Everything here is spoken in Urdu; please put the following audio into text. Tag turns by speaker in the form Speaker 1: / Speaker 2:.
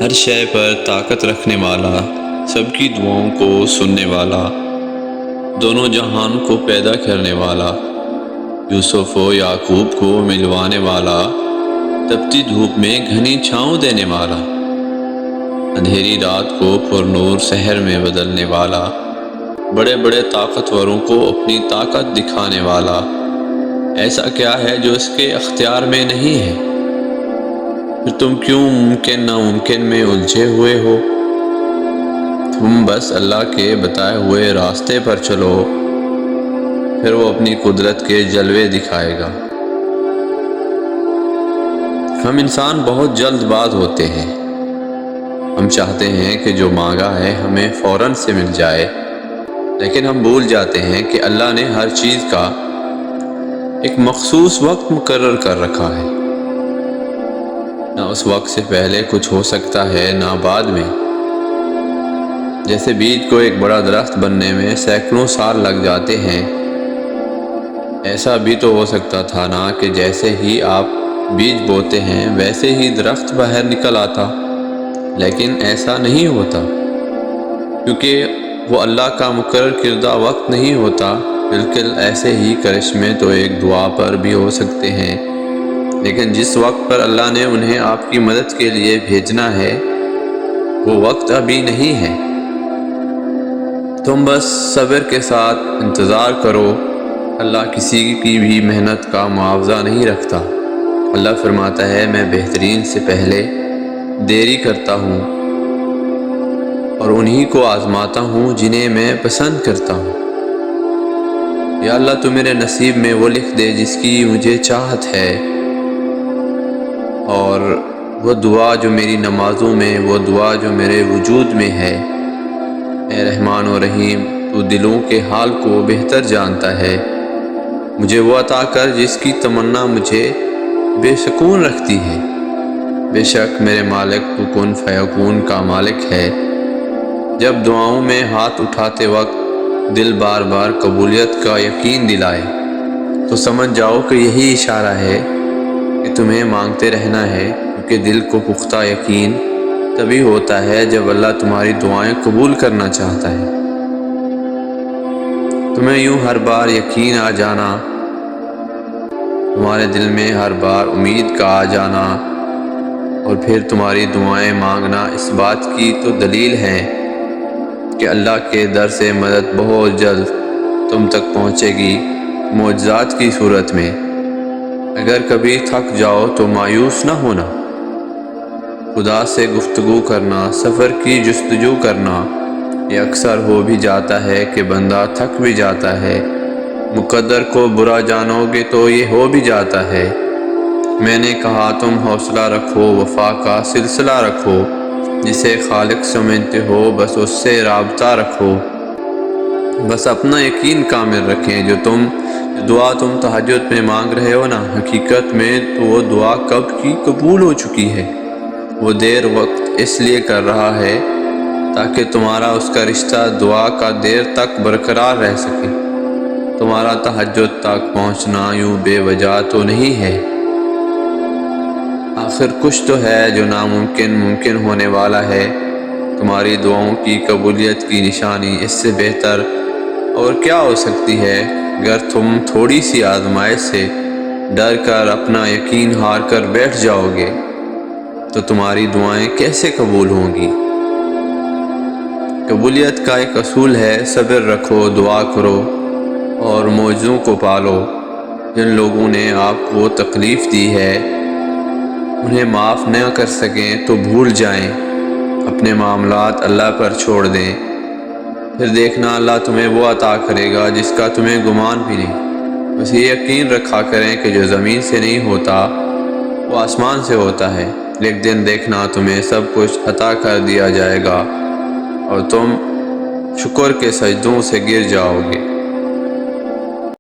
Speaker 1: ہر شے پر طاقت رکھنے والا، سب کی دعاؤں کو سننے والا، دونوں جہان کو پیدا کرنے والا، یوسف و یعقوب کو ملوانے والا، تپتی دھوپ میں گھنی چھاؤں دینے والا، اندھیری رات کو پر نور سحر میں بدلنے والا، بڑے بڑے طاقتوروں کو اپنی طاقت دکھانے والا، ایسا کیا ہے جو اس کے اختیار میں نہیں ہے؟ پھر تم کیوں ممکن ناممکن میں الجھے ہوئے ہو؟ تم بس اللہ کے بتائے ہوئے راستے پر چلو، پھر وہ اپنی قدرت کے جلوے دکھائے گا۔ ہم انسان بہت جلد باز ہوتے ہیں۔ ہم چاہتے ہیں کہ جو مانگا ہے ہمیں فوراً سے مل جائے، لیکن ہم بھول جاتے ہیں کہ اللہ نے ہر چیز کا ایک مخصوص وقت مقرر کر رکھا ہے۔ نہ اس وقت سے پہلے کچھ ہو سکتا ہے، نہ بعد میں۔ جیسے بیج کو ایک بڑا درخت بننے میں سینکڑوں سال لگ جاتے ہیں، ایسا بھی تو ہو سکتا تھا نا کہ جیسے ہی آپ بیج بوتے ہیں ویسے ہی درخت باہر نکل آتا، لیکن ایسا نہیں ہوتا، کیونکہ وہ اللہ کا مقرر کردہ وقت نہیں ہوتا۔ بالکل ایسے ہی کرشمے تو ایک دعا پر بھی ہو سکتے ہیں، لیکن جس وقت پر اللہ نے انہیں آپ کی مدد کے لیے بھیجنا ہے وہ وقت ابھی نہیں ہے۔ تم بس صبر کے ساتھ انتظار کرو۔ اللہ کسی کی بھی محنت کا معاوضہ نہیں رکھتا۔ اللہ فرماتا ہے، میں بہترین سے پہلے دیری کرتا ہوں اور انہی کو آزماتا ہوں جنہیں میں پسند کرتا ہوں۔ یا اللہ تو میرے نصیب میں وہ لکھ دے جس کی مجھے چاہت ہے، اور وہ دعا جو میری نمازوں میں، وہ دعا جو میرے وجود میں ہے۔ اے رحمان و رحیم، تو دلوں کے حال کو بہتر جانتا ہے۔ مجھے وہ عطا کر جس کی تمنا مجھے بے سکون رکھتی ہے۔ بے شک میرے مالک تو کن فیکون کا مالک ہے۔ جب دعاؤں میں ہاتھ اٹھاتے وقت دل بار بار قبولیت کا یقین دلائے تو سمجھ جاؤ کہ یہی اشارہ ہے کہ تمہیں مانگتے رہنا ہے، کیونکہ دل کو پختہ یقین تبھی ہوتا ہے جب اللہ تمہاری دعائیں قبول کرنا چاہتا ہے۔ تمہیں یوں ہر بار یقین آ جانا، تمہارے دل میں ہر بار امید کا آ جانا، اور پھر تمہاری دعائیں مانگنا اس بات کی تو دلیل ہے کہ اللہ کے در سے مدد بہت جلد تم تک پہنچے گی، معجزات کی صورت میں۔ اگر کبھی تھک جاؤ تو مایوس نہ ہونا۔ خدا سے گفتگو کرنا، سفر کی جستجو کرنا، یہ اکثر ہو بھی جاتا ہے کہ بندہ تھک بھی جاتا ہے۔ مقدر کو برا جانو گے تو یہ ہو بھی جاتا ہے۔ میں نے کہا تم حوصلہ رکھو، وفا کا سلسلہ رکھو، جسے خالق سمجھتے ہو بس اس سے رابطہ رکھو۔ بس اپنا یقین کامل رکھیں۔ جو دعا تم تہجد میں مانگ رہے ہو نا، حقیقت میں تو وہ دعا کب کی قبول ہو چکی ہے۔ وہ دیر وقت اس لیے کر رہا ہے تاکہ تمہارا اس کا رشتہ دعا کا دیر تک برقرار رہ سکے۔ تمہارا تہجد تک پہنچنا یوں بے وجہ تو نہیں ہے۔ آخر کچھ تو ہے جو ناممکن ممکن ہونے والا ہے۔ تمہاری دعاؤں کی قبولیت کی نشانی اس سے بہتر اور کیا ہو سکتی ہے؟ اگر تم تھوڑی سی آزمائش سے ڈر کر اپنا یقین ہار کر بیٹھ جاؤ گے تو تمہاری دعائیں کیسے قبول ہوں گی؟ قبولیت کا ایک اصول ہے، صبر رکھو، دعا کرو اور معجزوں کو پالو۔ جن لوگوں نے آپ کو تکلیف دی ہے انہیں معاف نہ کر سکیں تو بھول جائیں، اپنے معاملات اللہ پر چھوڑ دیں، پھر دیکھنا اللہ تمہیں وہ عطا کرے گا جس کا تمہیں گمان بھی نہیں۔ بس یہ یقین رکھا کریں کہ جو زمین سے نہیں ہوتا وہ آسمان سے ہوتا ہے۔ ایک دن دیکھنا تمہیں سب کچھ عطا کر دیا جائے گا اور تم شکر کے سجدوں سے گر جاؤ گے۔